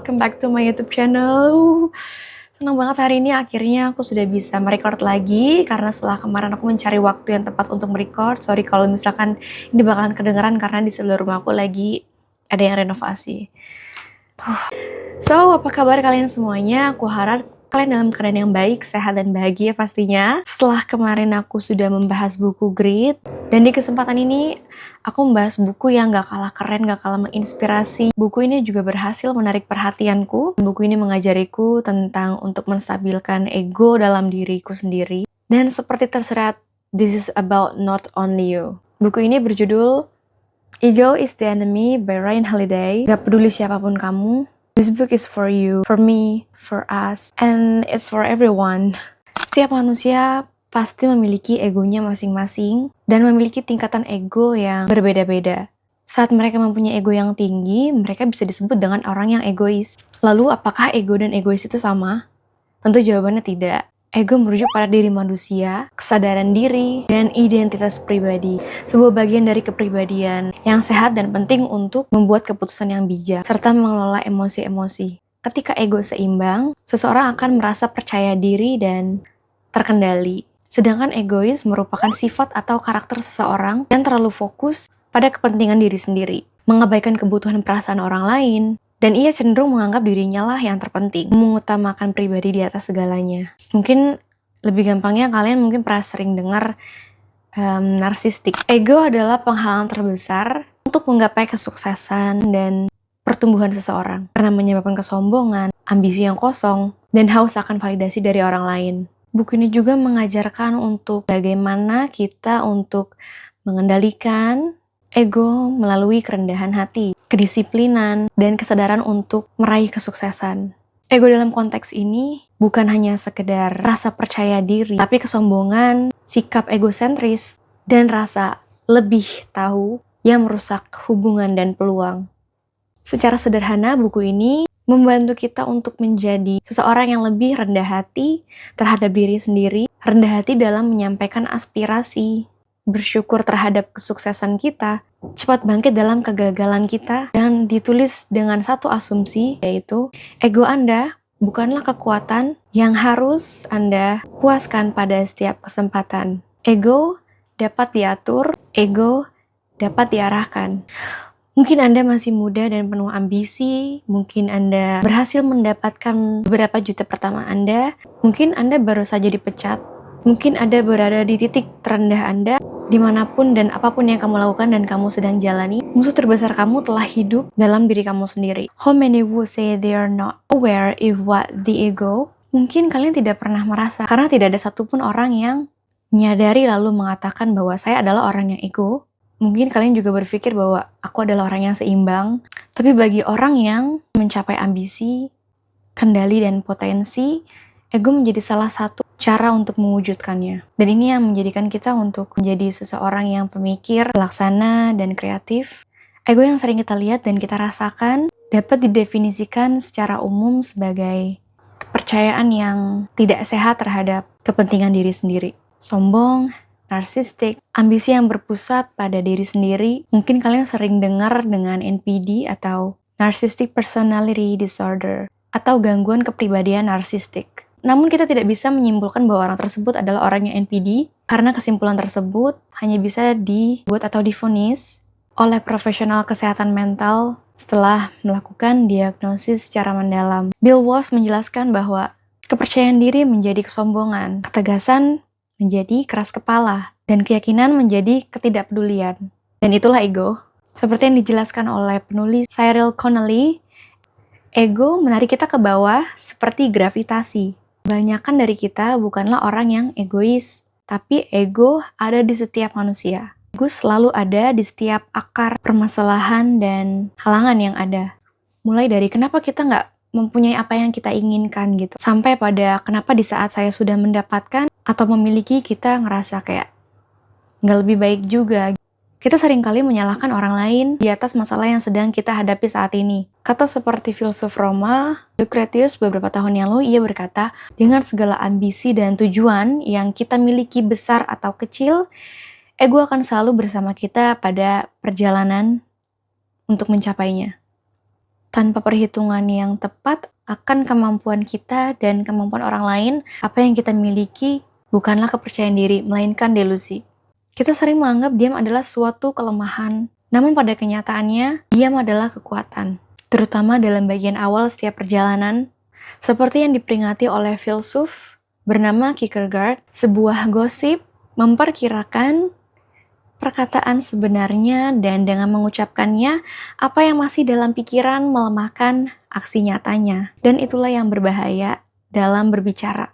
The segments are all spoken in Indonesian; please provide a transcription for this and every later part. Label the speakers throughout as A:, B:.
A: welcome back to my YouTube channel. Senang banget hari ini akhirnya aku sudah bisa merecord lagi karena setelah kemarin aku mencari waktu yang tepat untuk merecord. Sorry kalau misalkan ini bakalan kedengeran karena di sebelah rumah aku lagi ada yang renovasi. So, apa kabar kalian semuanya? Aku harap kalian dalam keadaan yang baik, sehat, dan bahagia pastinya. Setelah kemarin aku sudah membahas buku Grit, dan di kesempatan ini aku membahas buku yang gak kalah keren, gak kalah menginspirasi. Buku ini juga berhasil menarik perhatianku. Buku ini mengajariku tentang untuk menstabilkan ego dalam diriku sendiri. Dan seperti tersirat, this is about not only you. Buku ini berjudul Ego is the Enemy by Ryan Holiday. Gak peduli siapapun kamu, this book is for you, for me, for us, and it's for everyone. Setiap manusia pasti memiliki egonya masing-masing dan memiliki tingkatan ego yang berbeda-beda. Saat mereka mempunyai ego yang tinggi, mereka bisa disebut dengan orang yang egois. Lalu, apakah ego dan egois itu sama? Tentu jawabannya tidak. Ego merujuk pada diri manusia, kesadaran diri, dan identitas pribadi. Sebuah bagian dari kepribadian yang sehat dan penting untuk membuat keputusan yang bijak, serta mengelola emosi-emosi. Ketika ego seimbang, seseorang akan merasa percaya diri dan terkendali. Sedangkan egois merupakan sifat atau karakter seseorang yang terlalu fokus pada kepentingan diri sendiri, mengabaikan kebutuhan perasaan orang lain, dan ia cenderung menganggap dirinya lah yang terpenting, mengutamakan pribadi di atas segalanya. Mungkin lebih gampangnya kalian mungkin pernah sering dengar narsistik. Ego adalah penghalang terbesar untuk menggapai kesuksesan dan pertumbuhan seseorang, karena menyebabkan kesombongan, ambisi yang kosong, dan haus akan validasi dari orang lain. Buku ini juga mengajarkan untuk bagaimana kita untuk mengendalikan ego melalui kerendahan hati, kedisiplinan, dan kesadaran untuk meraih kesuksesan. Ego dalam konteks ini bukan hanya sekedar rasa percaya diri, tapi kesombongan, sikap egosentris, dan rasa lebih tahu yang merusak hubungan dan peluang. Secara sederhana, buku ini membantu kita untuk menjadi seseorang yang lebih rendah hati terhadap diri sendiri, rendah hati dalam menyampaikan aspirasi, bersyukur terhadap kesuksesan kita, cepat bangkit dalam kegagalan kita, dan ditulis dengan satu asumsi, yaitu ego Anda bukanlah kekuatan yang harus Anda puaskan pada setiap kesempatan. Ego dapat diatur, ego dapat diarahkan. Mungkin Anda masih muda dan penuh ambisi, mungkin Anda berhasil mendapatkan beberapa juta pertama Anda, mungkin Anda baru saja dipecat, mungkin Anda berada di titik terendah Anda, dimanapun dan apapun yang kamu lakukan dan kamu sedang jalani, musuh terbesar kamu telah hidup dalam diri kamu sendiri. How many would say they are not aware if what the ego? Mungkin kalian tidak pernah merasa, karena tidak ada satupun orang yang menyadari lalu mengatakan bahwa saya adalah orang yang ego. Mungkin kalian juga berpikir bahwa aku adalah orang yang seimbang. Tapi bagi orang yang mencapai ambisi, kendali, dan potensi, ego menjadi salah satu cara untuk mewujudkannya. Dan ini yang menjadikan kita untuk menjadi seseorang yang pemikir, pelaksana, dan kreatif. Ego yang sering kita lihat dan kita rasakan dapat didefinisikan secara umum sebagai kepercayaan yang tidak sehat terhadap kepentingan diri sendiri. Sombong, narsistik, ambisi yang berpusat pada diri sendiri. Mungkin kalian sering dengar dengan NPD atau Narcissistic Personality Disorder atau gangguan kepribadian narsistik. Namun kita tidak bisa menyimpulkan bahwa orang tersebut adalah orang yang NPD karena kesimpulan tersebut hanya bisa dibuat atau divonis oleh profesional kesehatan mental setelah melakukan diagnosis secara mendalam. Bill Walsh menjelaskan bahwa kepercayaan diri menjadi kesombongan, ketegasan menjadi keras kepala, dan keyakinan menjadi ketidakpedulian. Dan itulah ego. Seperti yang dijelaskan oleh penulis Cyril Connolly, ego menarik kita ke bawah seperti gravitasi. Kebanyakan dari kita bukanlah orang yang egois, tapi ego ada di setiap manusia. Ego selalu ada di setiap akar permasalahan dan halangan yang ada. Mulai dari kenapa kita nggak mempunyai apa yang kita inginkan gitu, sampai pada kenapa di saat saya sudah mendapatkan atau memiliki kita ngerasa kayak nggak lebih baik juga. Kita seringkali menyalahkan orang lain di atas masalah yang sedang kita hadapi saat ini. Kata seperti filsuf Roma, Lucretius beberapa tahun yang lalu, ia berkata, dengan segala ambisi dan tujuan yang kita miliki besar atau kecil, ego akan selalu bersama kita pada perjalanan untuk mencapainya. tanpa perhitungan yang tepat akan kemampuan kita dan kemampuan orang lain. Apa yang kita miliki bukanlah kepercayaan diri, melainkan delusi. Kita sering menganggap diam adalah suatu kelemahan, namun pada kenyataannya, diam adalah kekuatan. Terutama dalam bagian awal setiap perjalanan, seperti yang diperingati oleh filsuf bernama Kierkegaard, sebuah gosip memperkirakan perkataan sebenarnya dan dengan mengucapkannya, apa yang masih dalam pikiran melemahkan aksi nyatanya. Dan itulah yang berbahaya dalam berbicara.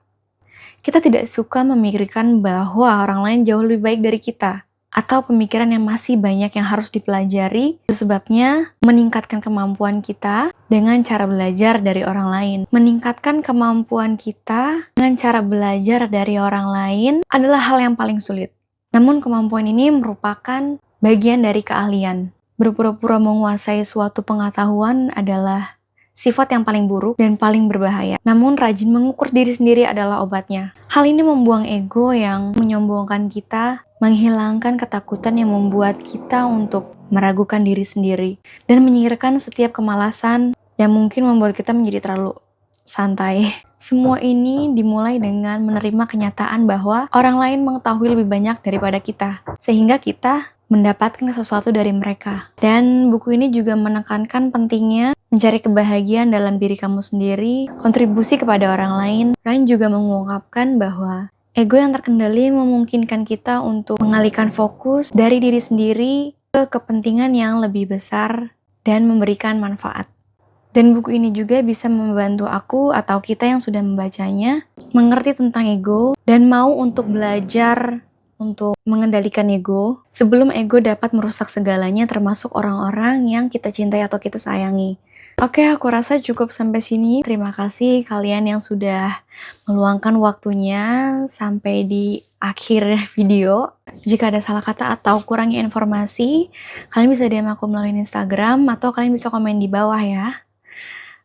A: Kita tidak suka memikirkan bahwa orang lain jauh lebih baik dari kita, atau pemikiran yang masih banyak yang harus dipelajari. Itu sebabnya meningkatkan kemampuan kita dengan cara belajar dari orang lain. Meningkatkan kemampuan kita dengan cara belajar dari orang lain adalah hal yang paling sulit. Namun kemampuan ini merupakan bagian dari keahlian. Berpura-pura menguasai suatu pengetahuan adalah sifat yang paling buruk dan paling berbahaya. Namun rajin mengukur diri sendiri adalah obatnya. Hal ini membuang ego yang menyombongkan kita, menghilangkan ketakutan yang membuat kita untuk meragukan diri sendiri, dan menyingkirkan setiap kemalasan yang mungkin membuat kita menjadi terlalu santai. Semua ini dimulai dengan menerima kenyataan bahwa orang lain mengetahui lebih banyak daripada kita, sehingga kita mendapatkan sesuatu dari mereka. Dan buku ini juga menekankan pentingnya mencari kebahagiaan dalam diri kamu sendiri, kontribusi kepada orang lain. Ryan juga mengungkapkan bahwa ego yang terkendali memungkinkan kita untuk mengalihkan fokus dari diri sendiri ke kepentingan yang lebih besar dan memberikan manfaat. Dan buku ini juga bisa membantu aku atau kita yang sudah membacanya mengerti tentang ego dan mau untuk belajar untuk mengendalikan ego sebelum ego dapat merusak segalanya, termasuk orang-orang yang kita cintai atau kita sayangi. Oke, aku rasa cukup sampai sini. Terima kasih kalian yang sudah meluangkan waktunya sampai di akhir video. Jika ada salah kata atau kurangnya informasi, kalian bisa DM aku melalui Instagram atau kalian bisa komen di bawah ya.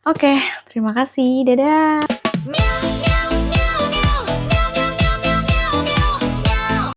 A: Oke, terima kasih. Dadah!